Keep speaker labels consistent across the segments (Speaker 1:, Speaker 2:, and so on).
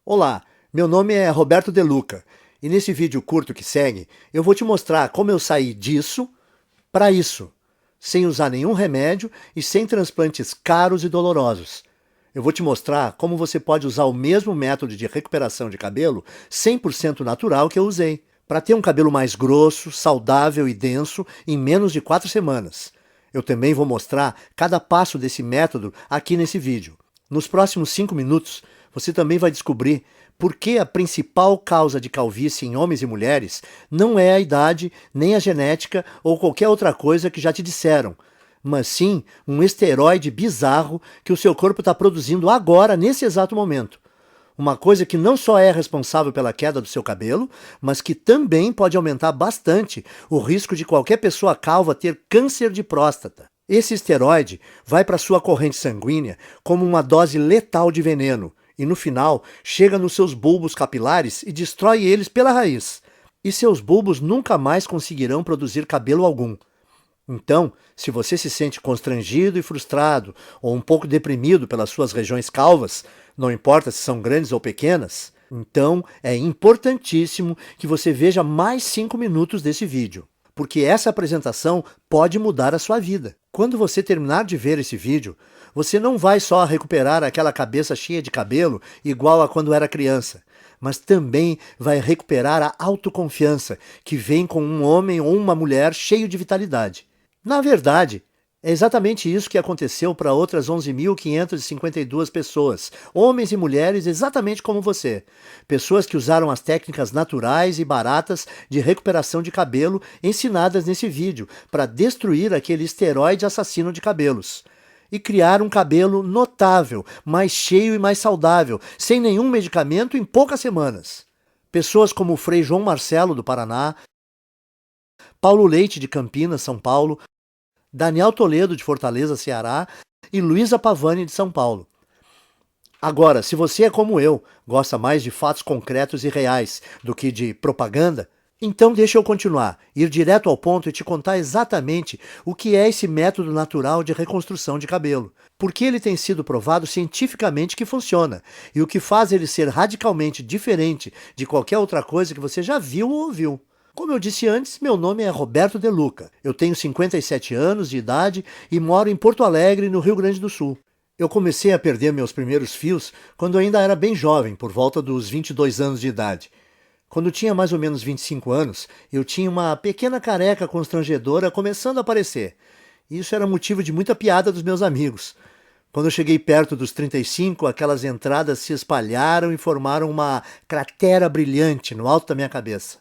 Speaker 1: Olá, meu nome é Roberto De Luca e nesse vídeo curto que segue eu vou te mostrar como eu saí disso para isso, sem usar nenhum remédio e sem transplantes caros e dolorosos. Eu vou te mostrar como você pode usar o mesmo método de recuperação de cabelo 100% natural que eu usei, para ter um cabelo mais grosso, saudável e denso em menos de 4 semanas. Eu também vou mostrar cada passo desse método aqui nesse vídeo. Nos próximos 5 minutos, você também vai descobrir por que a principal causa de calvície em homens e mulheres não é a idade, nem a genética ou qualquer outra coisa que já te disseram, mas sim um esteroide bizarro que o seu corpo está produzindo agora, nesse exato momento. Uma coisa que não só é responsável pela queda do seu cabelo, mas que também pode aumentar bastante o risco de qualquer pessoa calva ter câncer de próstata. Esse esteroide vai para sua corrente sanguínea como uma dose letal de veneno e no final chega nos seus bulbos capilares e destrói eles pela raiz. E seus bulbos nunca mais conseguirão produzir cabelo algum. Então, se você se sente constrangido e frustrado ou um pouco deprimido pelas suas regiões calvas, não importa se são grandes ou pequenas, então é importantíssimo que você veja mais 5 minutos desse vídeo, porque essa apresentação pode mudar a sua vida. Quando você terminar de ver esse vídeo, você não vai só recuperar aquela cabeça cheia de cabelo igual a quando era criança, mas também vai recuperar a autoconfiança que vem com um homem ou uma mulher cheio de vitalidade. Na verdade, é exatamente isso que aconteceu para outras 11.552 pessoas, homens e mulheres exatamente como você. Pessoas que usaram as técnicas naturais e baratas de recuperação de cabelo ensinadas nesse vídeo para destruir aquele esteroide assassino de cabelos. E criar um cabelo notável, mais cheio e mais saudável, sem nenhum medicamento em poucas semanas. Pessoas como o Frei João Marcelo, do Paraná, Paulo Leite, de Campinas, São Paulo, Daniel Toledo, de Fortaleza, Ceará, e Luísa Pavani, de São Paulo. Agora, se você é como eu, gosta mais de fatos concretos e reais do que de propaganda, então deixa eu continuar, ir direto ao ponto e te contar exatamente o que é esse método natural de reconstrução de cabelo, porque ele tem sido provado cientificamente que funciona, e o que faz ele ser radicalmente diferente de qualquer outra coisa que você já viu ou ouviu. Como eu disse antes, meu nome é Roberto De Luca. Eu tenho 57 anos de idade e moro em Porto Alegre, no Rio Grande do Sul. Eu comecei a perder meus primeiros fios quando ainda era bem jovem, por volta dos 22 anos de idade. Quando tinha mais ou menos 25 anos, eu tinha uma pequena careca constrangedora começando a aparecer. Isso era motivo de muita piada dos meus amigos. Quando eu cheguei perto dos 35, aquelas entradas se espalharam e formaram uma cratera brilhante no alto da minha cabeça.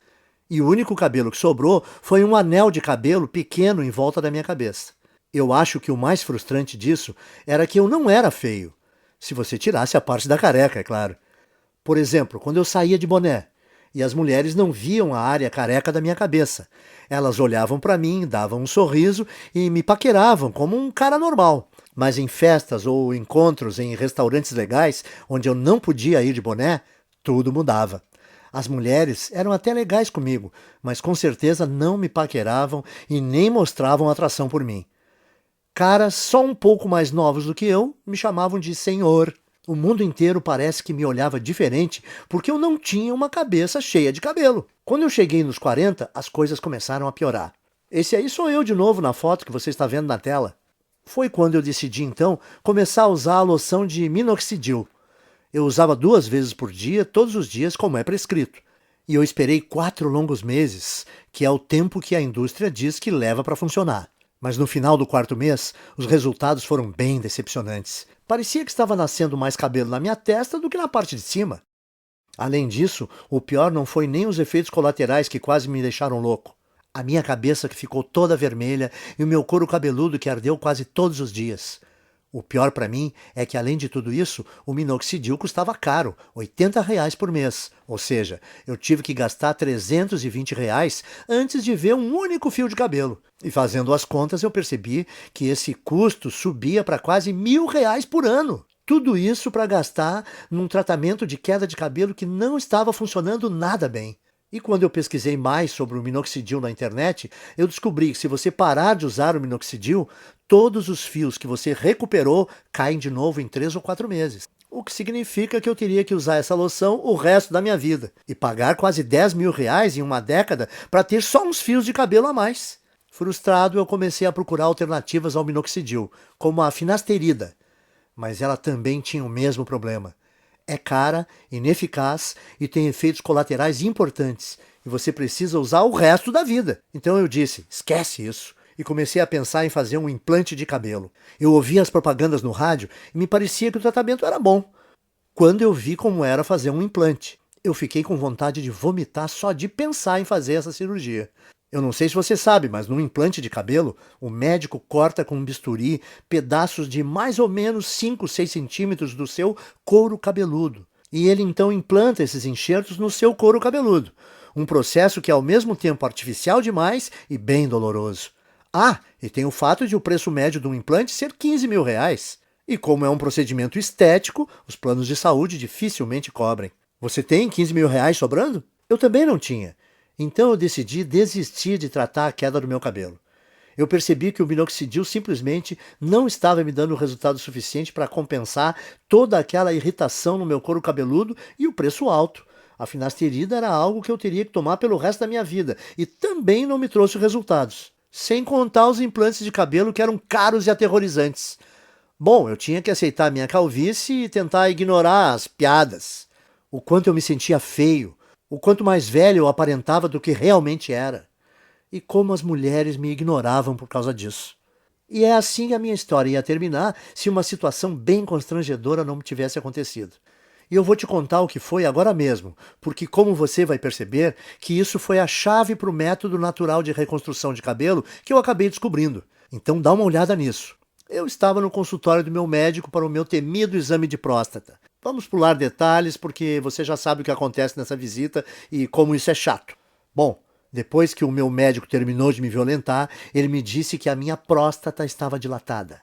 Speaker 1: E o único cabelo que sobrou foi um anel de cabelo pequeno em volta da minha cabeça. Eu acho que o mais frustrante disso era que eu não era feio. Se você tirasse a parte da careca, é claro. Por exemplo, quando eu saía de boné, e as mulheres não viam a área careca da minha cabeça. Elas olhavam para mim, davam um sorriso e me paqueravam como um cara normal. Mas em festas ou encontros em restaurantes legais, onde eu não podia ir de boné, tudo mudava. As mulheres eram até legais comigo, mas com certeza não me paqueravam e nem mostravam atração por mim. Caras só um pouco mais novos do que eu me chamavam de senhor. O mundo inteiro parece que me olhava diferente porque eu não tinha uma cabeça cheia de cabelo. Quando eu cheguei nos 40, as coisas começaram a piorar. Esse aí sou eu de novo na foto que você está vendo na tela. Foi quando eu decidi então começar a usar a loção de minoxidil. Eu usava 2 vezes por dia, todos os dias, como é prescrito. E eu esperei 4 longos meses, que é o tempo que a indústria diz que leva para funcionar. Mas no final do 4º mês, os resultados foram bem decepcionantes. Parecia que estava nascendo mais cabelo na minha testa do que na parte de cima. Além disso, o pior não foi nem os efeitos colaterais que quase me deixaram louco. A minha cabeça que ficou toda vermelha e o meu couro cabeludo que ardeu quase todos os dias. O pior para mim é que, além de tudo isso, o minoxidil custava caro, R$ 80 por mês. Ou seja, eu tive que gastar R$ 320 antes de ver um único fio de cabelo. E fazendo as contas, eu percebi que esse custo subia para quase R$ 1.000 por ano. Tudo isso para gastar num tratamento de queda de cabelo que não estava funcionando nada bem. E quando eu pesquisei mais sobre o minoxidil na internet, eu descobri que se você parar de usar o minoxidil, todos os fios que você recuperou caem de novo em 3 ou 4 meses. o que significa que eu teria que usar essa loção o resto da minha vida e pagar quase 10 mil reais em uma década para ter só uns fios de cabelo a mais. Frustrado, eu comecei a procurar alternativas ao minoxidil, como a finasterida, mas ela também tinha o mesmo problema. É cara, ineficaz e tem efeitos colaterais importantes, e você precisa usar o resto da vida. Então eu disse, esquece isso, e comecei a pensar em fazer um implante de cabelo. Eu ouvia as propagandas no rádio e me parecia que o tratamento era bom. Quando eu vi como era fazer um implante, eu fiquei com vontade de vomitar só de pensar em fazer essa cirurgia. Eu não sei se você sabe, mas num implante de cabelo, o médico corta com um bisturi pedaços de mais ou menos 5, 6 centímetros do seu couro cabeludo. E ele então implanta esses enxertos no seu couro cabeludo. Um processo que é ao mesmo tempo artificial demais e bem doloroso. Ah, e tem o fato de o preço médio de um implante ser 15 mil reais. E como é um procedimento estético, os planos de saúde dificilmente cobrem. Você tem 15 mil reais sobrando? Eu também não tinha. Então eu decidi desistir de tratar a queda do meu cabelo. Eu percebi que o minoxidil simplesmente não estava me dando resultado suficiente para compensar toda aquela irritação no meu couro cabeludo e o preço alto. A finasterida era algo que eu teria que tomar pelo resto da minha vida e também não me trouxe resultados. Sem contar os implantes de cabelo que eram caros e aterrorizantes. Bom, eu tinha que aceitar a minha calvície e tentar ignorar as piadas. O quanto eu me sentia feio. O quanto mais velho eu aparentava do que realmente era. E como as mulheres me ignoravam por causa disso. E é assim que a minha história ia terminar se uma situação bem constrangedora não tivesse acontecido. E eu vou te contar o que foi agora mesmo, porque como você vai perceber, que isso foi a chave para o método natural de reconstrução de cabelo que eu acabei descobrindo. Então dá uma olhada nisso. Eu estava no consultório do meu médico para o meu temido exame de próstata. Vamos pular detalhes, porque você já sabe o que acontece nessa visita e como isso é chato. Bom, depois que o meu médico terminou de me violentar, ele me disse que a minha próstata estava dilatada.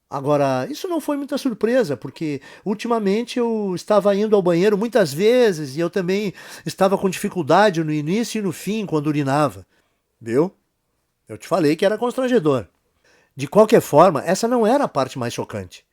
Speaker 1: Agora, isso não foi muita surpresa, porque ultimamente eu estava indo ao banheiro muitas vezes e eu também estava com dificuldade no início e no fim quando urinava. Viu? Eu te falei que era constrangedor. De qualquer forma, essa não era a parte mais chocante.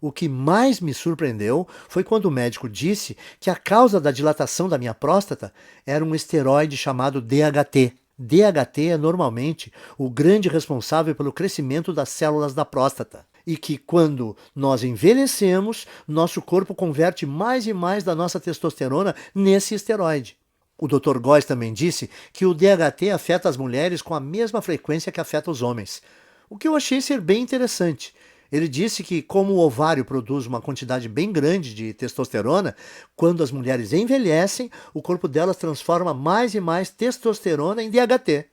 Speaker 1: O que mais me surpreendeu foi quando o médico disse que a causa da dilatação da minha próstata era um esteroide chamado DHT. DHT é normalmente o grande responsável pelo crescimento das células da próstata. E que quando nós envelhecemos, nosso corpo converte mais e mais da nossa testosterona nesse esteroide. O Dr. Góes também disse que o DHT afeta as mulheres com a mesma frequência que afeta os homens. O que eu achei ser bem interessante. Ele disse que, como o ovário produz uma quantidade bem grande de testosterona, quando as mulheres envelhecem, o corpo delas transforma mais e mais testosterona em DHT.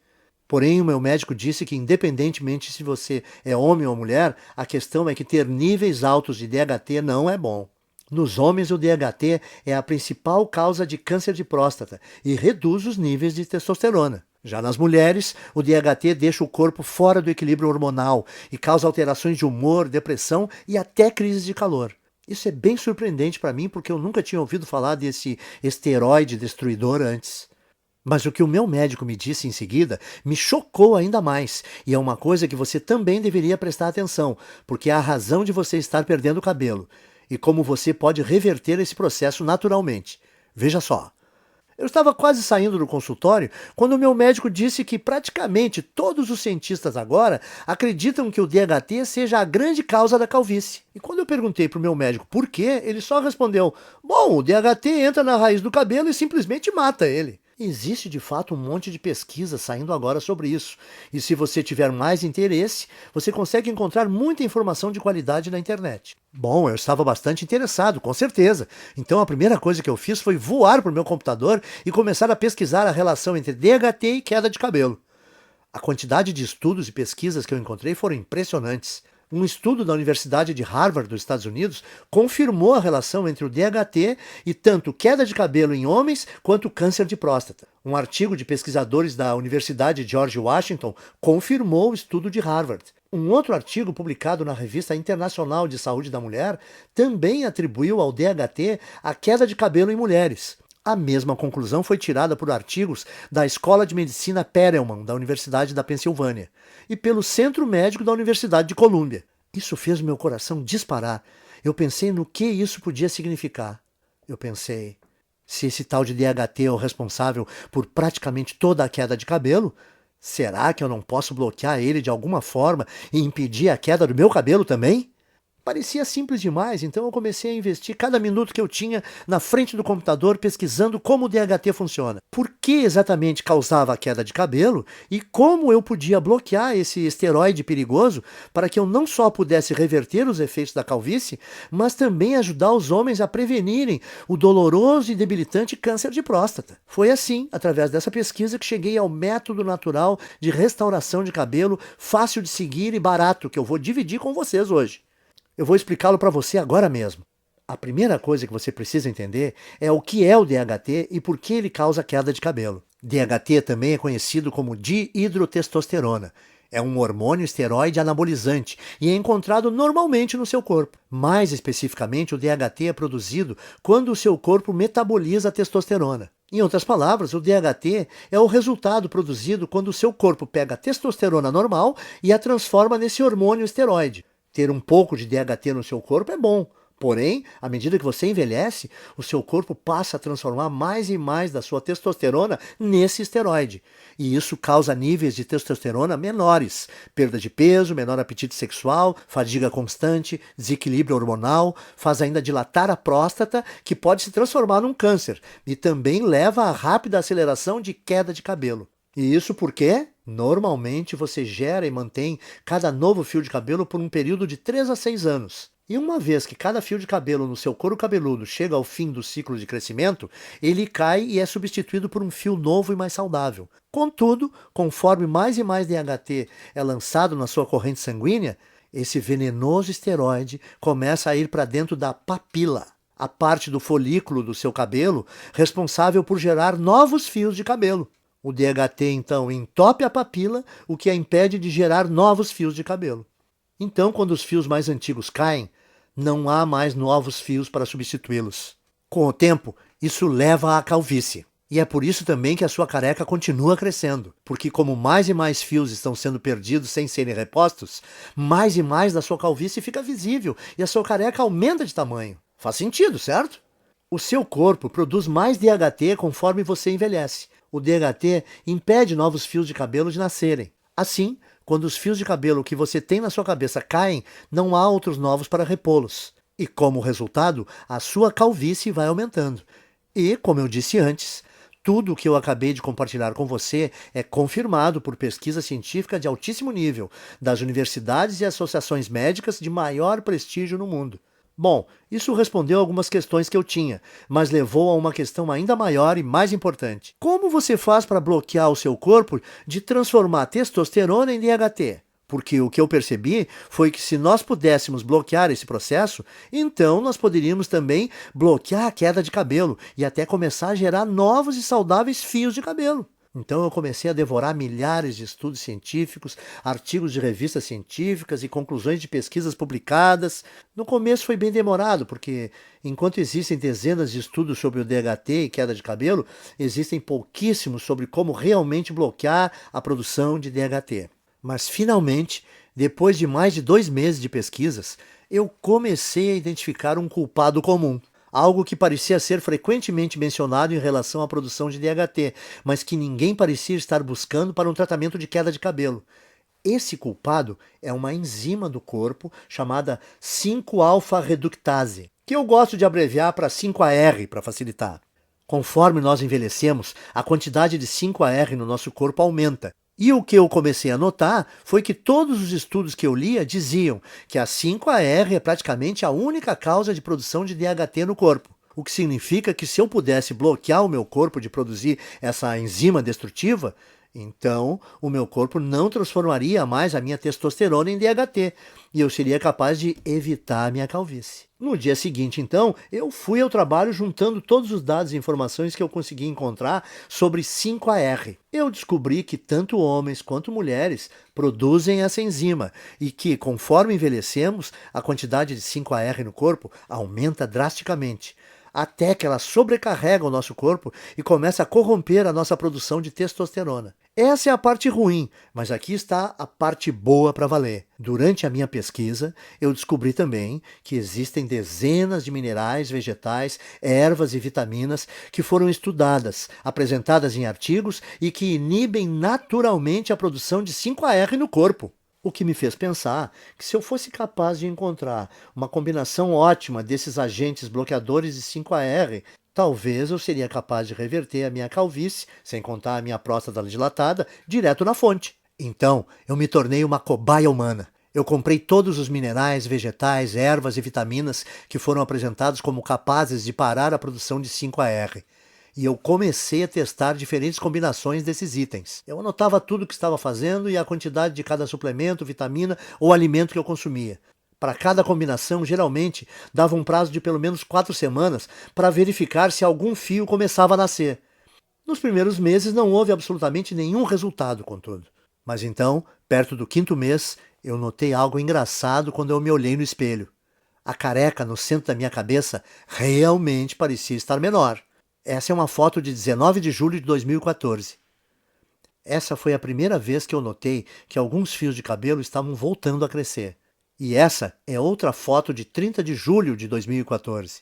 Speaker 1: Porém, o meu médico disse que, independentemente se você é homem ou mulher, a questão é que ter níveis altos de DHT não é bom. Nos homens, o DHT é a principal causa de câncer de próstata e reduz os níveis de testosterona. Já nas mulheres, o DHT deixa o corpo fora do equilíbrio hormonal e causa alterações de humor, depressão e até crises de calor. Isso é bem surpreendente para mim porque eu nunca tinha ouvido falar desse esteroide destruidor antes. Mas o que o meu médico me disse em seguida me chocou ainda mais, e é uma coisa que você também deveria prestar atenção, porque é a razão de você estar perdendo o cabelo, e como você pode reverter esse processo naturalmente. Veja só. Eu estava quase saindo do consultório quando o meu médico disse que praticamente todos os cientistas agora acreditam que o DHT seja a grande causa da calvície. E quando eu perguntei para o meu médico por quê, ele só respondeu: bom, o DHT entra na raiz do cabelo e simplesmente mata ele. Existe de fato um monte de pesquisa saindo agora sobre isso. E se você tiver mais interesse, você consegue encontrar muita informação de qualidade na internet. Bom, eu estava bastante interessado, com certeza. Então a primeira coisa que eu fiz foi voar para o meu computador e começar a pesquisar a relação entre DHT e queda de cabelo. A quantidade de estudos e pesquisas que eu encontrei foram impressionantes. Um estudo da Universidade de Harvard, dos Estados Unidos, confirmou a relação entre o DHT e tanto queda de cabelo em homens quanto câncer de próstata. Um artigo de pesquisadores da Universidade George Washington confirmou o estudo de Harvard. Um outro artigo publicado na Revista Internacional de Saúde da Mulher também atribuiu ao DHT a queda de cabelo em mulheres. A mesma conclusão foi tirada por artigos da Escola de Medicina Perelman, da Universidade da Pensilvânia, e pelo Centro Médico da Universidade de Colômbia. Isso fez meu coração disparar. Eu pensei no que isso podia significar. Eu pensei, se esse tal de DHT é o responsável por praticamente toda a queda de cabelo, será que eu não posso bloquear ele de alguma forma e impedir a queda do meu cabelo também? Parecia simples demais, então eu comecei a investir cada minuto que eu tinha na frente do computador pesquisando como o DHT funciona. Por que exatamente causava a queda de cabelo e como eu podia bloquear esse esteroide perigoso para que eu não só pudesse reverter os efeitos da calvície, mas também ajudar os homens a prevenirem o doloroso e debilitante câncer de próstata. Foi assim, através dessa pesquisa, que cheguei ao método natural de restauração de cabelo, fácil de seguir e barato, que eu vou dividir com vocês hoje. Eu vou explicá-lo para você agora mesmo. A primeira coisa que você precisa entender é o que é o DHT e por que ele causa queda de cabelo. DHT também é conhecido como dihidrotestosterona. É um hormônio esteroide anabolizante e é encontrado normalmente no seu corpo. Mais especificamente, o DHT é produzido quando o seu corpo metaboliza a testosterona. Em outras palavras, o DHT é o resultado produzido quando o seu corpo pega a testosterona normal e a transforma nesse hormônio esteroide. Ter um pouco de DHT no seu corpo é bom, porém, à medida que você envelhece, o seu corpo passa a transformar mais e mais da sua testosterona nesse esteroide. E isso causa níveis de testosterona menores, perda de peso, menor apetite sexual, fadiga constante, desequilíbrio hormonal, faz ainda dilatar a próstata, que pode se transformar num câncer, e também leva a rápida aceleração de queda de cabelo. E isso porque, normalmente, você gera e mantém cada novo fio de cabelo por um período de 3 a 6 anos. E uma vez que cada fio de cabelo no seu couro cabeludo chega ao fim do ciclo de crescimento, ele cai e é substituído por um fio novo e mais saudável. Contudo, conforme mais e mais DHT é lançado na sua corrente sanguínea, esse venenoso esteroide começa a ir para dentro da papila, a parte do folículo do seu cabelo responsável por gerar novos fios de cabelo. O DHT, então, entope a papila, o que a impede de gerar novos fios de cabelo. Então, quando os fios mais antigos caem, não há mais novos fios para substituí-los. Com o tempo, isso leva à calvície. E é por isso também que a sua careca continua crescendo, porque como mais e mais fios estão sendo perdidos sem serem repostos, mais e mais da sua calvície fica visível e a sua careca aumenta de tamanho. Faz sentido, certo? O seu corpo produz mais DHT conforme você envelhece. O DHT impede novos fios de cabelo de nascerem. Assim, quando os fios de cabelo que você tem na sua cabeça caem, não há outros novos para repô-los. E como resultado, a sua calvície vai aumentando. E, como eu disse antes, tudo o que eu acabei de compartilhar com você é confirmado por pesquisa científica de altíssimo nível, das universidades e associações médicas de maior prestígio no mundo. Bom, isso respondeu algumas questões que eu tinha, mas levou a uma questão ainda maior e mais importante. Como você faz para bloquear o seu corpo de transformar testosterona em DHT? Porque o que eu percebi foi que se nós pudéssemos bloquear esse processo, então nós poderíamos também bloquear a queda de cabelo e até começar a gerar novos e saudáveis fios de cabelo. Então eu comecei a devorar milhares de estudos científicos, artigos de revistas científicas e conclusões de pesquisas publicadas. No começo foi bem demorado, porque enquanto existem dezenas de estudos sobre o DHT e queda de cabelo, existem pouquíssimos sobre como realmente bloquear a produção de DHT. Mas finalmente, depois de mais de 2 meses de pesquisas, eu comecei a identificar um culpado comum. Algo que parecia ser frequentemente mencionado em relação à produção de DHT, mas que ninguém parecia estar buscando para um tratamento de queda de cabelo. Esse culpado é uma enzima do corpo chamada 5-alfa-reductase, que eu gosto de abreviar para 5-AR para facilitar. Conforme nós envelhecemos, a quantidade de 5-AR no nosso corpo aumenta. E o que eu comecei a notar foi que todos os estudos que eu lia diziam que a 5-AR é praticamente a única causa de produção de DHT no corpo. O que significa que se eu pudesse bloquear o meu corpo de produzir essa enzima destrutiva, então o meu corpo não transformaria mais a minha testosterona em DHT e eu seria capaz de evitar a minha calvície. No dia seguinte, então, eu fui ao trabalho juntando todos os dados e informações que eu consegui encontrar sobre 5-AR. Eu descobri que tanto homens quanto mulheres produzem essa enzima e que, conforme envelhecemos, a quantidade de 5-AR no corpo aumenta drasticamente, até que ela sobrecarrega o nosso corpo e começa a corromper a nossa produção de testosterona. Essa é a parte ruim, mas aqui está a parte boa para valer. Durante a minha pesquisa, eu descobri também que existem dezenas de minerais, vegetais, ervas e vitaminas que foram estudadas, apresentadas em artigos e que inibem naturalmente a produção de 5-AR no corpo. O que me fez pensar que se eu fosse capaz de encontrar uma combinação ótima desses agentes bloqueadores de 5-AR, talvez eu seria capaz de reverter a minha calvície, sem contar a minha próstata dilatada, direto na fonte. Então, eu me tornei uma cobaia humana. Eu comprei todos os minerais, vegetais, ervas e vitaminas que foram apresentados como capazes de parar a produção de 5-AR. E eu comecei a testar diferentes combinações desses itens. Eu anotava tudo o que estava fazendo e a quantidade de cada suplemento, vitamina ou alimento que eu consumia. Para cada combinação, geralmente, dava um prazo de pelo menos 4 semanas para verificar se algum fio começava a nascer. Nos primeiros meses não houve absolutamente nenhum resultado, contudo. Mas então, perto do 5º mês, eu notei algo engraçado quando eu me olhei no espelho. A careca no centro da minha cabeça realmente parecia estar menor. Essa é uma foto de 19 de julho de 2014. Essa foi a primeira vez que eu notei que alguns fios de cabelo estavam voltando a crescer. E essa é outra foto de 30 de julho de 2014.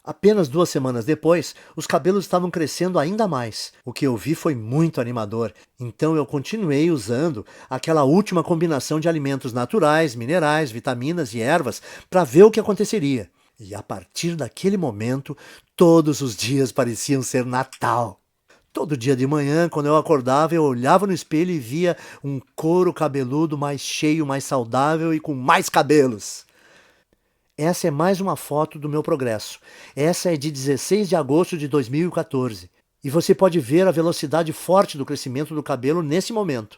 Speaker 1: Apenas 2 semanas depois, os cabelos estavam crescendo ainda mais. O que eu vi foi muito animador, então eu continuei usando aquela última combinação de alimentos naturais, minerais, vitaminas e ervas para ver o que aconteceria. E a partir daquele momento, todos os dias pareciam ser Natal. Todo dia de manhã, quando eu acordava, eu olhava no espelho e via um couro cabeludo mais cheio, mais saudável e com mais cabelos. Essa é mais uma foto do meu progresso. Essa é de 16 de agosto de 2014. E você pode ver a velocidade forte do crescimento do cabelo nesse momento.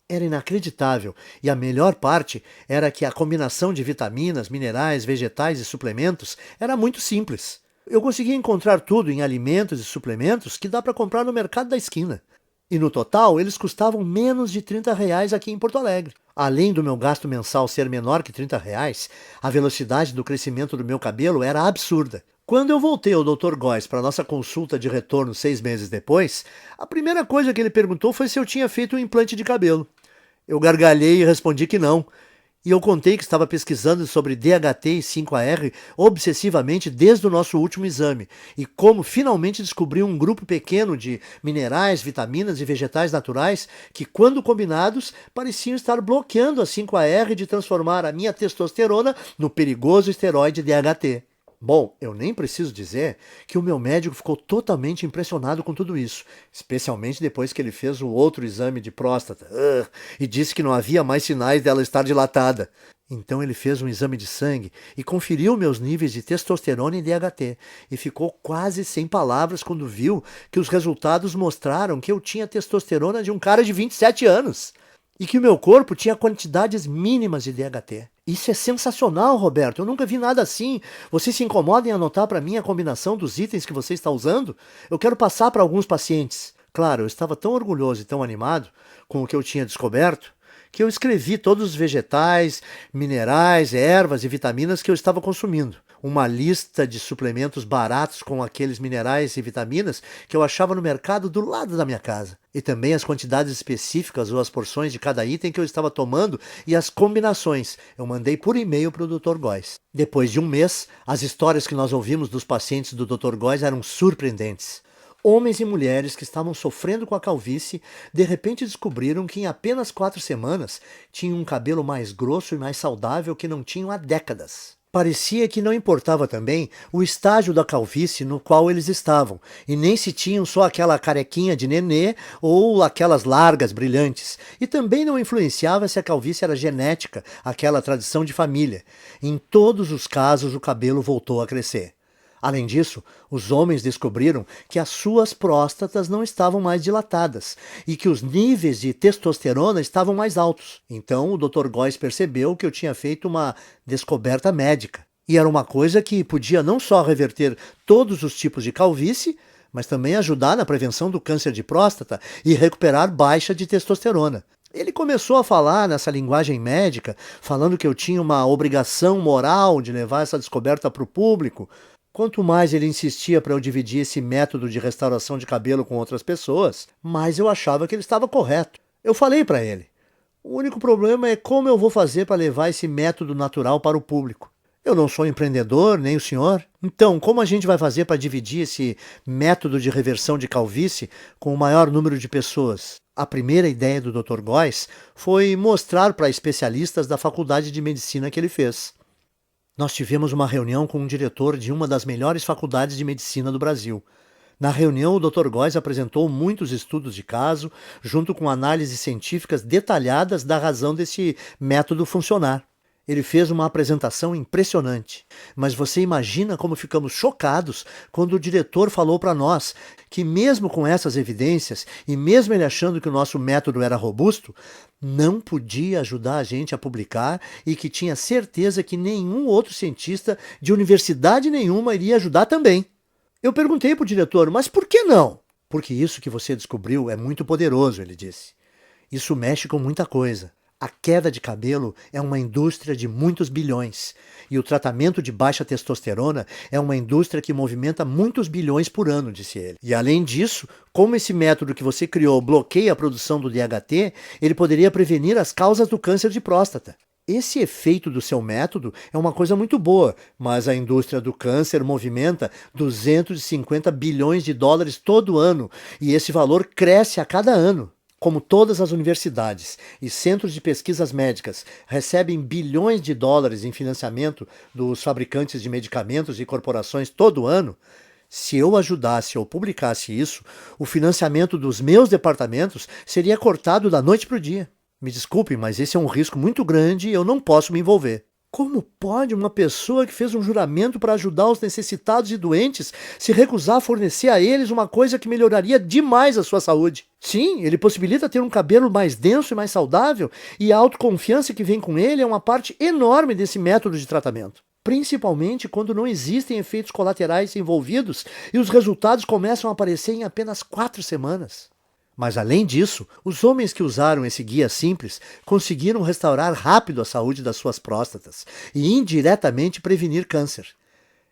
Speaker 1: Era inacreditável, e a melhor parte era que a combinação de vitaminas, minerais, vegetais e suplementos era muito simples. Eu conseguia encontrar tudo em alimentos e suplementos que dá para comprar no mercado da esquina. E no total, eles custavam menos de R$ 30 aqui em Porto Alegre. Além do meu gasto mensal ser menor que R$ 30, a velocidade do crescimento do meu cabelo era absurda. Quando eu voltei ao Dr. Góes para nossa consulta de retorno 6 meses depois, a primeira coisa que ele perguntou foi se eu tinha feito um implante de cabelo. Eu gargalhei e respondi que não. E eu contei que estava pesquisando sobre DHT e 5-AR obsessivamente desde o nosso último exame e como finalmente descobri um grupo pequeno de minerais, vitaminas e vegetais naturais que, quando combinados, pareciam estar bloqueando a 5-AR de transformar a minha testosterona no perigoso esteroide DHT. Bom, eu nem preciso dizer que o meu médico ficou totalmente impressionado com tudo isso, especialmente depois que ele fez o outro exame de próstata e disse que não havia mais sinais dela estar dilatada. Então ele fez um exame de sangue e conferiu meus níveis de testosterona e DHT e ficou quase sem palavras quando viu que os resultados mostraram que eu tinha testosterona de um cara de 27 anos. E que o meu corpo tinha quantidades mínimas de DHT. Isso é sensacional, Roberto. Eu nunca vi nada assim. Você se incomoda em anotar para mim a combinação dos itens que você está usando? Eu quero passar para alguns pacientes. Claro, eu estava tão orgulhoso e tão animado com o que eu tinha descoberto que eu escrevi todos os vegetais, minerais, ervas e vitaminas que eu estava consumindo. Uma lista de suplementos baratos com aqueles minerais e vitaminas que eu achava no mercado do lado da minha casa. E também as quantidades específicas ou as porções de cada item que eu estava tomando e as combinações. Eu mandei por e-mail para o Dr. Góes. Depois de um mês, as histórias que nós ouvimos dos pacientes do Dr. Góes eram surpreendentes. Homens e mulheres que estavam sofrendo com a calvície, de repente descobriram que em apenas 4 semanas tinham um cabelo mais grosso e mais saudável que não tinham há décadas. Parecia que não importava também o estágio da calvície no qual eles estavam, e nem se tinham só aquela carequinha de nenê ou aquelas largas brilhantes, e também não influenciava se a calvície era genética, aquela tradição de família. Em todos os casos o cabelo voltou a crescer. Além disso, os homens descobriram que as suas próstatas não estavam mais dilatadas e que os níveis de testosterona estavam mais altos. Então o Dr. Góes percebeu que eu tinha feito uma descoberta médica. E era uma coisa que podia não só reverter todos os tipos de calvície, mas também ajudar na prevenção do câncer de próstata e recuperar baixa de testosterona. Ele começou a falar nessa linguagem médica, falando que eu tinha uma obrigação moral de levar essa descoberta para o público. Quanto mais ele insistia para eu dividir esse método de restauração de cabelo com outras pessoas, mais eu achava que ele estava correto. Eu falei para ele: o único problema é como eu vou fazer para levar esse método natural para o público. Eu não sou empreendedor, nem o senhor. Então, como a gente vai fazer para dividir esse método de reversão de calvície com o maior número de pessoas? A primeira ideia do Dr. Góes foi mostrar para especialistas da faculdade de medicina que ele fez. Nós tivemos uma reunião com um diretor de uma das melhores faculdades de medicina do Brasil. Na reunião, o Dr. Góes apresentou muitos estudos de caso, junto com análises científicas detalhadas da razão desse método funcionar. Ele fez uma apresentação impressionante, mas você imagina como ficamos chocados quando o diretor falou para nós que mesmo com essas evidências e mesmo ele achando que o nosso método era robusto, não podia ajudar a gente a publicar e que tinha certeza que nenhum outro cientista de universidade nenhuma iria ajudar também. Eu perguntei para o diretor, mas por que não? Porque isso que você descobriu é muito poderoso, ele disse. Isso mexe com muita coisa. A queda de cabelo é uma indústria de muitos bilhões e o tratamento de baixa testosterona é uma indústria que movimenta muitos bilhões por ano, disse ele. E além disso, como esse método que você criou bloqueia a produção do DHT, ele poderia prevenir as causas do câncer de próstata. Esse efeito do seu método é uma coisa muito boa, mas a indústria do câncer movimenta 250 bilhões de dólares todo ano e esse valor cresce a cada ano. Como todas as universidades e centros de pesquisas médicas recebem bilhões de dólares em financiamento dos fabricantes de medicamentos e corporações todo ano, se eu ajudasse ou publicasse isso, o financiamento dos meus departamentos seria cortado da noite para o dia. Me desculpe, mas esse é um risco muito grande e eu não posso me envolver. Como pode uma pessoa que fez um juramento para ajudar os necessitados e doentes se recusar a fornecer a eles uma coisa que melhoraria demais a sua saúde? Sim, ele possibilita ter um cabelo mais denso e mais saudável, e a autoconfiança que vem com ele é uma parte enorme desse método de tratamento. Principalmente quando não existem efeitos colaterais envolvidos e os resultados começam a aparecer em apenas 4 semanas. Mas além disso, os homens que usaram esse guia simples conseguiram restaurar rápido a saúde das suas próstatas e indiretamente prevenir câncer.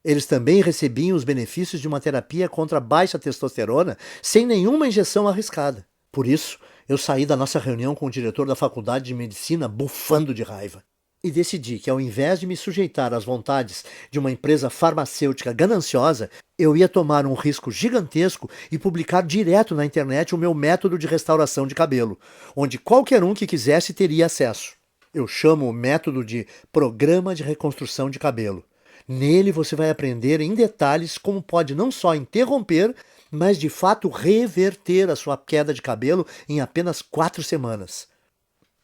Speaker 1: Eles também recebiam os benefícios de uma terapia contra a baixa testosterona sem nenhuma injeção arriscada. Por isso, eu saí da nossa reunião com o diretor da faculdade de medicina bufando de raiva. E decidi que, ao invés de me sujeitar às vontades de uma empresa farmacêutica gananciosa, eu ia tomar um risco gigantesco e publicar direto na internet o meu método de restauração de cabelo, onde qualquer um que quisesse teria acesso. Eu chamo o método de Programa de Reconstrução de Cabelo. Nele você vai aprender em detalhes como pode não só interromper, mas de fato reverter a sua queda de cabelo em apenas 4 semanas.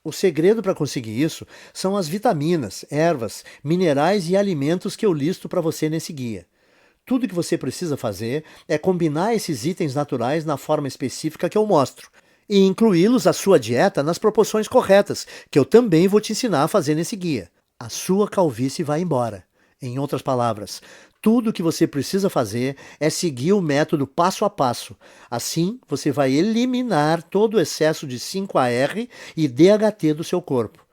Speaker 1: O segredo para conseguir isso são as vitaminas, ervas, minerais e alimentos que eu listo para você nesse guia. Tudo que você precisa fazer é combinar esses itens naturais na forma específica que eu mostro e incluí-los à sua dieta nas proporções corretas, que eu também vou te ensinar a fazer nesse guia. A sua calvície vai embora. Em outras palavras, tudo o que você precisa fazer é seguir o método passo a passo. Assim, você vai eliminar todo o excesso de 5-AR e DHT do seu corpo,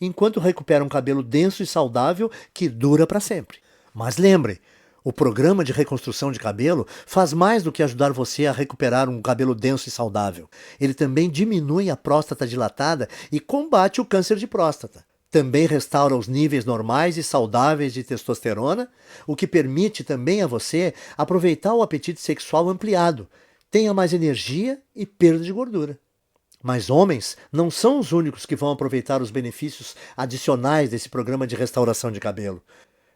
Speaker 1: enquanto recupera um cabelo denso e saudável que dura para sempre. Mas lembre, o programa de reconstrução de cabelo faz mais do que ajudar você a recuperar um cabelo denso e saudável. Ele também diminui a próstata dilatada e combate o câncer de próstata. Também restaura os níveis normais e saudáveis de testosterona, o que permite também a você aproveitar o apetite sexual ampliado, tenha mais energia e perda de gordura. Mas homens não são os únicos que vão aproveitar os benefícios adicionais desse programa de restauração de cabelo.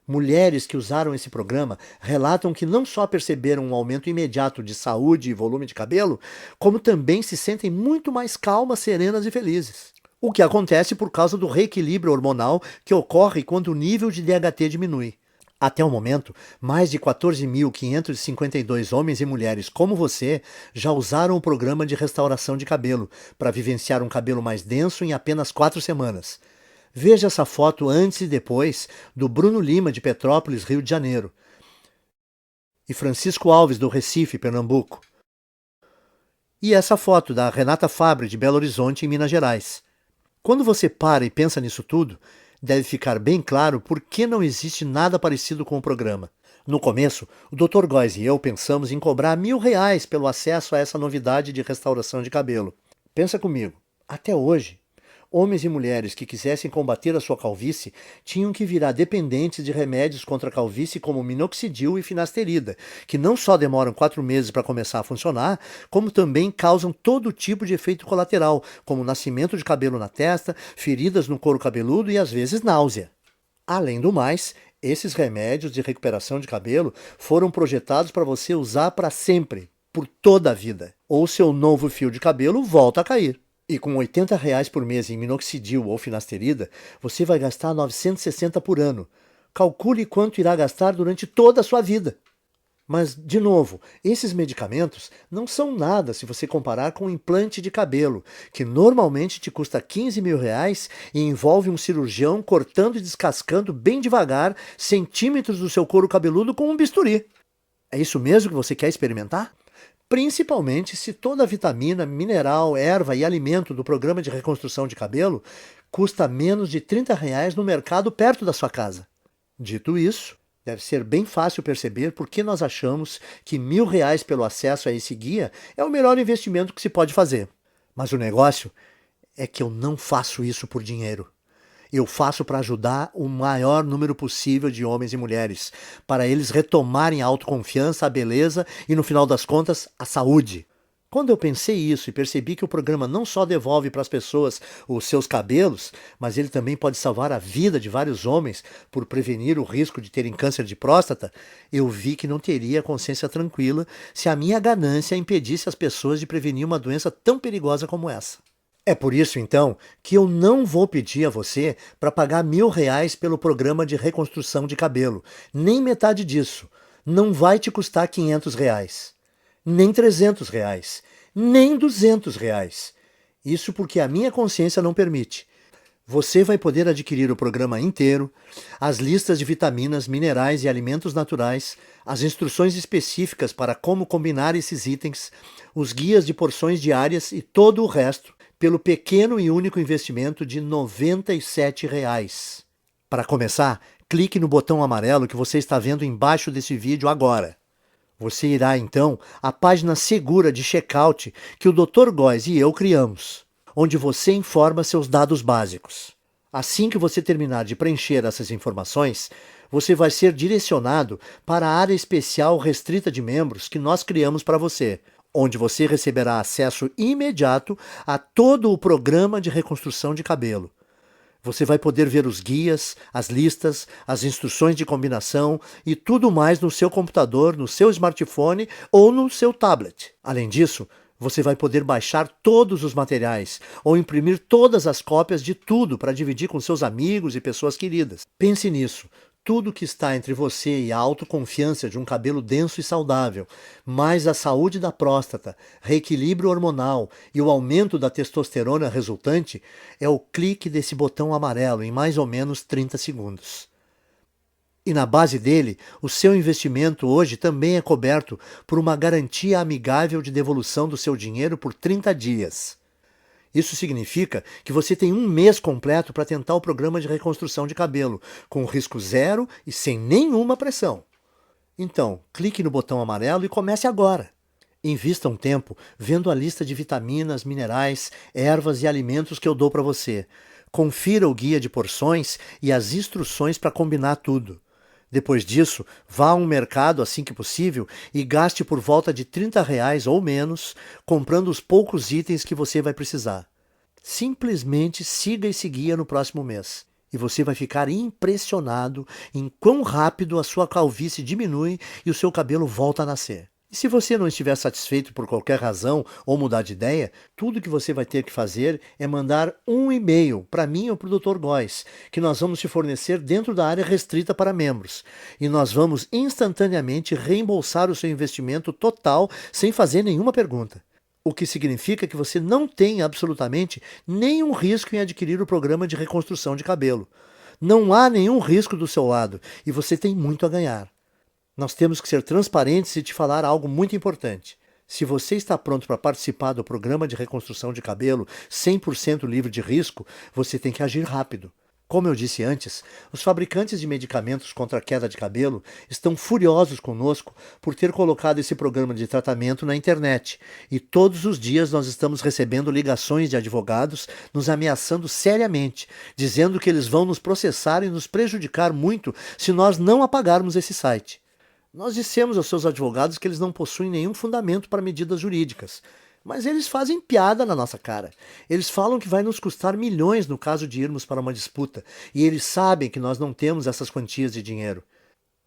Speaker 1: Mulheres que usaram esse programa relatam que não só perceberam um aumento imediato de saúde e volume de cabelo, como também se sentem muito mais calmas, serenas e felizes. O que acontece por causa do reequilíbrio hormonal que ocorre quando o nível de DHT diminui. Até o momento, mais de 14.552 homens e mulheres como você já usaram o programa de restauração de cabelo para vivenciar um cabelo mais denso em apenas 4 semanas. Veja essa foto antes e depois do Bruno Lima, de Petrópolis, Rio de Janeiro, e Francisco Alves, do Recife, Pernambuco. E essa foto da Renata Fabre, de Belo Horizonte, em Minas Gerais. Quando você para e pensa nisso tudo, deve ficar bem claro por que não existe nada parecido com o programa. No começo, o Dr. Góes e eu pensamos em cobrar R$ 1.000 pelo acesso a essa novidade de restauração de cabelo. Pensa comigo, até hoje, homens e mulheres que quisessem combater a sua calvície tinham que virar dependentes de remédios contra a calvície como minoxidil e finasterida, que não só demoram 4 meses para começar a funcionar, como também causam todo tipo de efeito colateral, como nascimento de cabelo na testa, feridas no couro cabeludo e às vezes náusea. Além do mais, esses remédios de recuperação de cabelo foram projetados para você usar para sempre, por toda a vida. Ou seu novo fio de cabelo volta a cair. E com R$ 80 por mês em minoxidil ou finasterida, você vai gastar 960 por ano. Calcule quanto irá gastar durante toda a sua vida. Mas, de novo, esses medicamentos não são nada se você comparar com um implante de cabelo, que normalmente te custa R$ 15.000 e envolve um cirurgião cortando e descascando bem devagar centímetros do seu couro cabeludo com um bisturi. É isso mesmo que você quer experimentar? Principalmente se toda a vitamina, mineral, erva e alimento do programa de reconstrução de cabelo custa menos de R$ 30 no mercado perto da sua casa. Dito isso, deve ser bem fácil perceber por que nós achamos que R$ 1.000 pelo acesso a esse guia é o melhor investimento que se pode fazer. Mas o negócio é que eu não faço isso por dinheiro. Eu faço para ajudar o maior número possível de homens e mulheres, para eles retomarem a autoconfiança, a beleza e, no final das contas, a saúde. Quando eu pensei isso e percebi que o programa não só devolve para as pessoas os seus cabelos, mas ele também pode salvar a vida de vários homens por prevenir o risco de terem câncer de próstata, eu vi que não teria consciência tranquila se a minha ganância impedisse as pessoas de prevenir uma doença tão perigosa como essa. É por isso, então, que eu não vou pedir a você para pagar R$ 1.000 pelo programa de reconstrução de cabelo. Nem metade disso. Não vai te custar R$ 500. Nem R$ 300. Nem R$ 200. Isso porque a minha consciência não permite. Você vai poder adquirir o programa inteiro, as listas de vitaminas, minerais e alimentos naturais, as instruções específicas para como combinar esses itens, os guias de porções diárias e todo o resto, pelo pequeno e único investimento de R$ 97. Para começar, clique no botão amarelo que você está vendo embaixo desse vídeo agora. Você irá, então, à página segura de checkout que o Dr. Góes e eu criamos, onde você informa seus dados básicos. Assim que você terminar de preencher essas informações, você vai ser direcionado para a área especial restrita de membros que nós criamos para você, onde você receberá acesso imediato a todo o programa de reconstrução de cabelo. Você vai poder ver os guias, as listas, as instruções de combinação e tudo mais no seu computador, no seu smartphone ou no seu tablet. Além disso, você vai poder baixar todos os materiais ou imprimir todas as cópias de tudo para dividir com seus amigos e pessoas queridas. Pense nisso. Tudo que está entre você e a autoconfiança de um cabelo denso e saudável, mais a saúde da próstata, reequilíbrio hormonal e o aumento da testosterona resultante, é o clique desse botão amarelo em mais ou menos 30 segundos. E na base dele, o seu investimento hoje também é coberto por uma garantia amigável de devolução do seu dinheiro por 30 dias. Isso significa que você tem um mês completo para tentar o programa de reconstrução de cabelo, com risco zero e sem nenhuma pressão. Então, clique no botão amarelo e comece agora. Invista um tempo vendo a lista de vitaminas, minerais, ervas e alimentos que eu dou para você. Confira o guia de porções e as instruções para combinar tudo. Depois disso, vá a um mercado assim que possível e gaste por volta de R$ 30 ou menos, comprando os poucos itens que você vai precisar. Simplesmente siga esse guia no próximo mês e você vai ficar impressionado em quão rápido a sua calvície diminui e o seu cabelo volta a nascer. E se você não estiver satisfeito por qualquer razão ou mudar de ideia, tudo que você vai ter que fazer é mandar um e-mail para mim ou para o Dr. Góes, que nós vamos te fornecer dentro da área restrita para membros. E nós vamos instantaneamente reembolsar o seu investimento total sem fazer nenhuma pergunta. O que significa que você não tem absolutamente nenhum risco em adquirir o programa de reconstrução de cabelo. Não há nenhum risco do seu lado e você tem muito a ganhar. Nós temos que ser transparentes e te falar algo muito importante. Se você está pronto para participar do programa de reconstrução de cabelo 100% livre de risco, você tem que agir rápido. Como eu disse antes, os fabricantes de medicamentos contra a queda de cabelo estão furiosos conosco por ter colocado esse programa de tratamento na internet, e todos os dias nós estamos recebendo ligações de advogados nos ameaçando seriamente, dizendo que eles vão nos processar e nos prejudicar muito se nós não apagarmos esse site. Nós dissemos aos seus advogados que eles não possuem nenhum fundamento para medidas jurídicas, mas eles fazem piada na nossa cara. Eles falam que vai nos custar milhões no caso de irmos para uma disputa, e eles sabem que nós não temos essas quantias de dinheiro.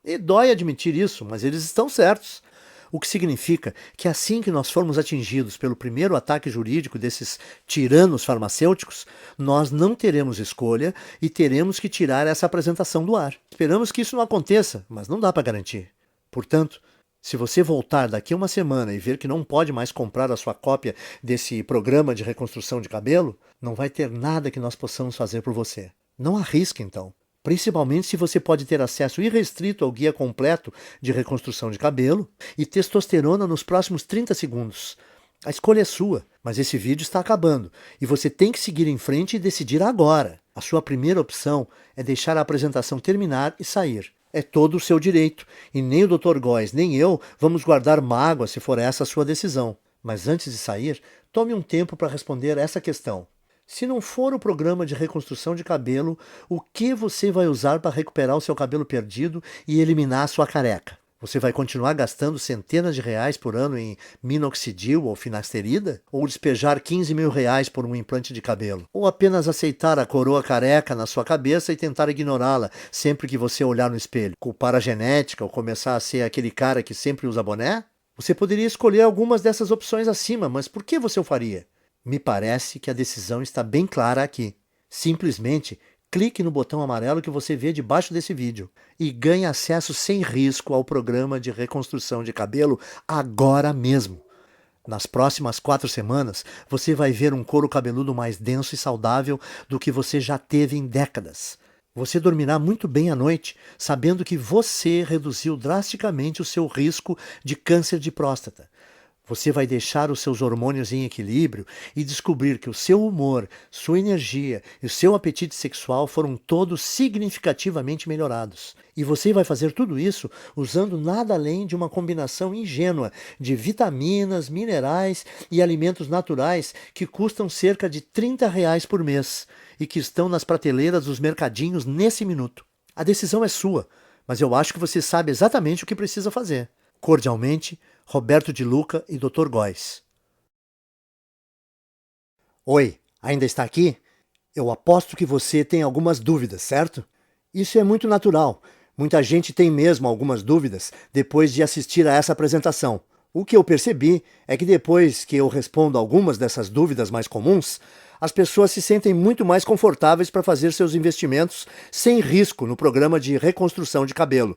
Speaker 1: E dói admitir isso, mas eles estão certos. O que significa que assim que nós formos atingidos pelo primeiro ataque jurídico desses tiranos farmacêuticos, nós não teremos escolha e teremos que tirar essa apresentação do ar. Esperamos que isso não aconteça, mas não dá para garantir. Portanto, se você voltar daqui a uma semana e ver que não pode mais comprar a sua cópia desse programa de reconstrução de cabelo, não vai ter nada que nós possamos fazer por você. Não arrisque, então. Principalmente se você pode ter acesso irrestrito ao guia completo de reconstrução de cabelo e testosterona nos próximos 30 segundos. A escolha é sua, mas esse vídeo está acabando e você tem que seguir em frente e decidir agora. A sua primeira opção é deixar a apresentação terminar e sair. É todo o seu direito, e nem o Dr. Góes nem eu vamos guardar mágoa se for essa a sua decisão. Mas antes de sair, tome um tempo para responder essa questão. Se não for o programa de reconstrução de cabelo, o que você vai usar para recuperar o seu cabelo perdido e eliminar a sua careca? Você vai continuar gastando centenas de reais por ano em minoxidil ou finasterida? Ou despejar 15 mil reais por um implante de cabelo? Ou apenas aceitar a coroa careca na sua cabeça e tentar ignorá-la sempre que você olhar no espelho? Culpar a genética ou começar a ser aquele cara que sempre usa boné? Você poderia escolher algumas dessas opções acima, mas por que você o faria? Me parece que a decisão está bem clara aqui. Simplesmente clique no botão amarelo que você vê debaixo desse vídeo e ganhe acesso sem risco ao programa de reconstrução de cabelo agora mesmo. Nas próximas 4 semanas, você vai ver um couro cabeludo mais denso e saudável do que você já teve em décadas. Você dormirá muito bem à noite, sabendo que você reduziu drasticamente o seu risco de câncer de próstata. Você vai deixar os seus hormônios em equilíbrio e descobrir que o seu humor, sua energia e o seu apetite sexual foram todos significativamente melhorados. E você vai fazer tudo isso usando nada além de uma combinação ingênua de vitaminas, minerais e alimentos naturais que custam cerca de R$ 30 por mês e que estão nas prateleiras dos mercadinhos nesse minuto. A decisão é sua, mas eu acho que você sabe exatamente o que precisa fazer. Cordialmente, Roberto de Luca e Dr. Góes. Oi, ainda está aqui? Eu aposto que você tem algumas dúvidas, certo? Isso é muito natural. Muita gente tem mesmo algumas dúvidas depois de assistir a essa apresentação. O que eu percebi é que depois que eu respondo algumas dessas dúvidas mais comuns, as pessoas se sentem muito mais confortáveis para fazer seus investimentos sem risco no programa de reconstrução de cabelo.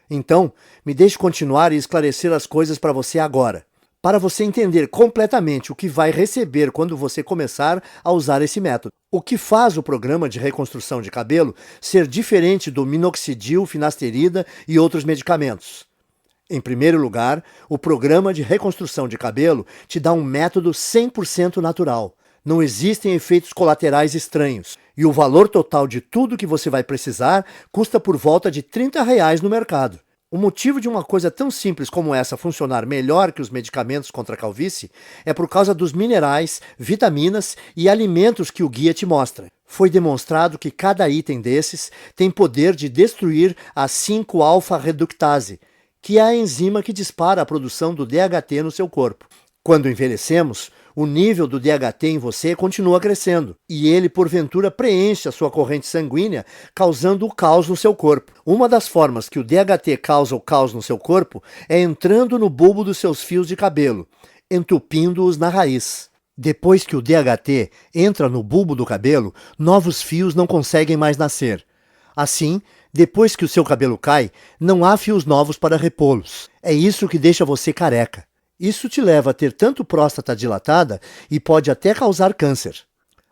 Speaker 1: Então, me deixe continuar e esclarecer as coisas para você agora, para você entender completamente o que vai receber quando você começar a usar esse método. O que faz o programa de reconstrução de cabelo ser diferente do minoxidil, finasterida e outros medicamentos? Em primeiro lugar, o programa de reconstrução de cabelo te dá um método 100% natural. Não existem efeitos colaterais estranhos. E o valor total de tudo que você vai precisar custa por volta de R$ 30 no mercado. O motivo de uma coisa tão simples como essa funcionar melhor que os medicamentos contra a calvície é por causa dos minerais, vitaminas e alimentos que o guia te mostra. Foi demonstrado que cada item desses tem poder de destruir a 5-alfa-reductase, que é a enzima que dispara a produção do DHT no seu corpo. Quando envelhecemos, o nível do DHT em você continua crescendo, e ele, porventura, preenche a sua corrente sanguínea, causando o caos no seu corpo. Uma das formas que o DHT causa o caos no seu corpo é entrando no bulbo dos seus fios de cabelo, entupindo-os na raiz. Depois que o DHT entra no bulbo do cabelo, novos fios não conseguem mais nascer. Assim, depois que o seu cabelo cai, não há fios novos para repô-los. É isso que deixa você careca. Isso te leva a ter tanto próstata dilatada e pode até causar câncer.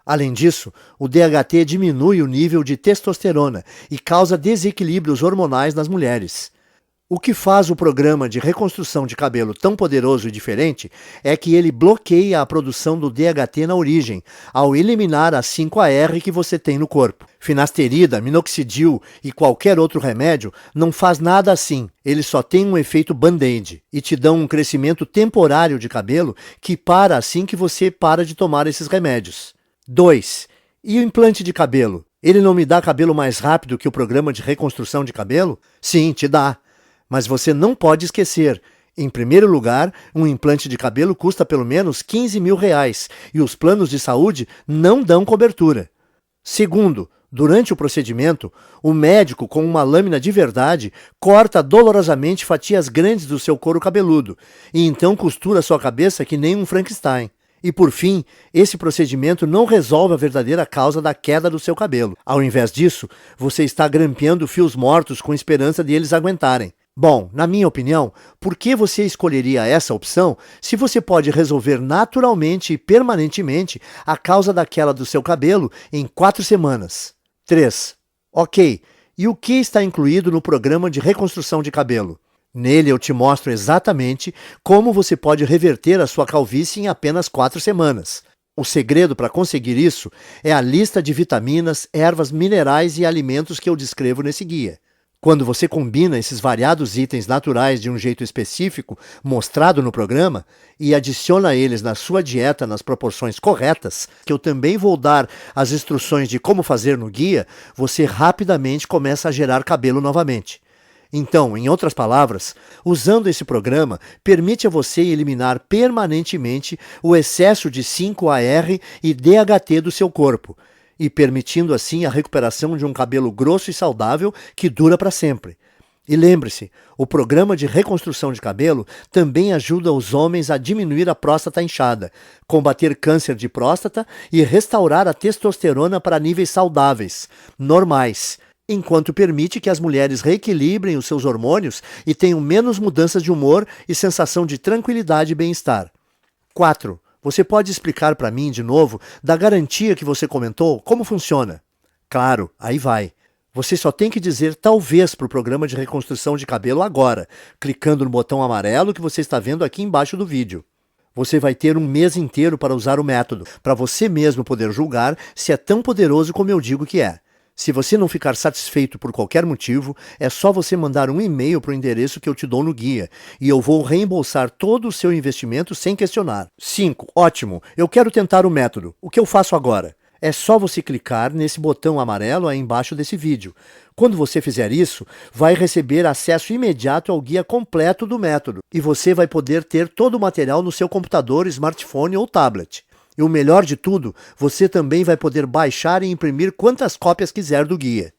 Speaker 1: Além disso, o DHT diminui o nível de testosterona e causa desequilíbrios hormonais nas mulheres. O que faz o programa de reconstrução de cabelo tão poderoso e diferente é que ele bloqueia a produção do DHT na origem, ao eliminar a 5-AR que você tem no corpo. Finasterida, minoxidil e qualquer outro remédio não faz nada assim. Eles só têm um efeito band-aid e te dão um crescimento temporário de cabelo que para assim que você para de tomar esses remédios. 2. E o implante de cabelo? Ele não me dá cabelo mais rápido que o programa de reconstrução de cabelo? Sim, te dá. Mas você não pode esquecer, em primeiro lugar, um implante de cabelo custa pelo menos R$15 mil e os planos de saúde não dão cobertura. Segundo, durante o procedimento, o médico com uma lâmina de verdade corta dolorosamente fatias grandes do seu couro cabeludo e então costura sua cabeça que nem um Frankenstein. E por fim, esse procedimento não resolve a verdadeira causa da queda do seu cabelo. Ao invés disso, você está grampeando fios mortos com esperança de eles aguentarem. Bom, na minha opinião, por que você escolheria essa opção se você pode resolver naturalmente e permanentemente a causa da queda do seu cabelo em 4 semanas? 3. Ok, e o que está incluído no programa de reconstrução de cabelo? Nele eu te mostro exatamente como você pode reverter a sua calvície em apenas 4 semanas. O segredo para conseguir isso é a lista de vitaminas, ervas, minerais e alimentos que eu descrevo nesse guia. Quando você combina esses variados itens naturais de um jeito específico, mostrado no programa, e adiciona eles na sua dieta nas proporções corretas, que eu também vou dar as instruções de como fazer no guia, você rapidamente começa a gerar cabelo novamente. Então, em outras palavras, usando esse programa, permite a você eliminar permanentemente o excesso de 5-AR e DHT do seu corpo, e permitindo assim a recuperação de um cabelo grosso e saudável que dura para sempre. E lembre-se, o programa de reconstrução de cabelo também ajuda os homens a diminuir a próstata inchada, combater câncer de próstata e restaurar a testosterona para níveis saudáveis, normais, enquanto permite que as mulheres reequilibrem os seus hormônios e tenham menos mudanças de humor e sensação de tranquilidade e bem-estar. 4. Você pode explicar para mim, de novo, da garantia que você comentou, como funciona? Claro, aí vai. Você só tem que dizer talvez para o programa de reconstrução de cabelo agora, clicando no botão amarelo que você está vendo aqui embaixo do vídeo. Você vai ter um mês inteiro para usar o método, para você mesmo poder julgar se é tão poderoso como eu digo que é. Se você não ficar satisfeito por qualquer motivo, é só você mandar um e-mail para o endereço que eu te dou no guia, e eu vou reembolsar todo o seu investimento sem questionar. 5. Ótimo, eu quero tentar o método. O que eu faço agora? É só você clicar nesse botão amarelo aí embaixo desse vídeo. Quando você fizer isso, vai receber acesso imediato ao guia completo do método, e você vai poder ter todo o material no seu computador, smartphone ou tablet. E o melhor de tudo, você também vai poder baixar e imprimir quantas cópias quiser do guia.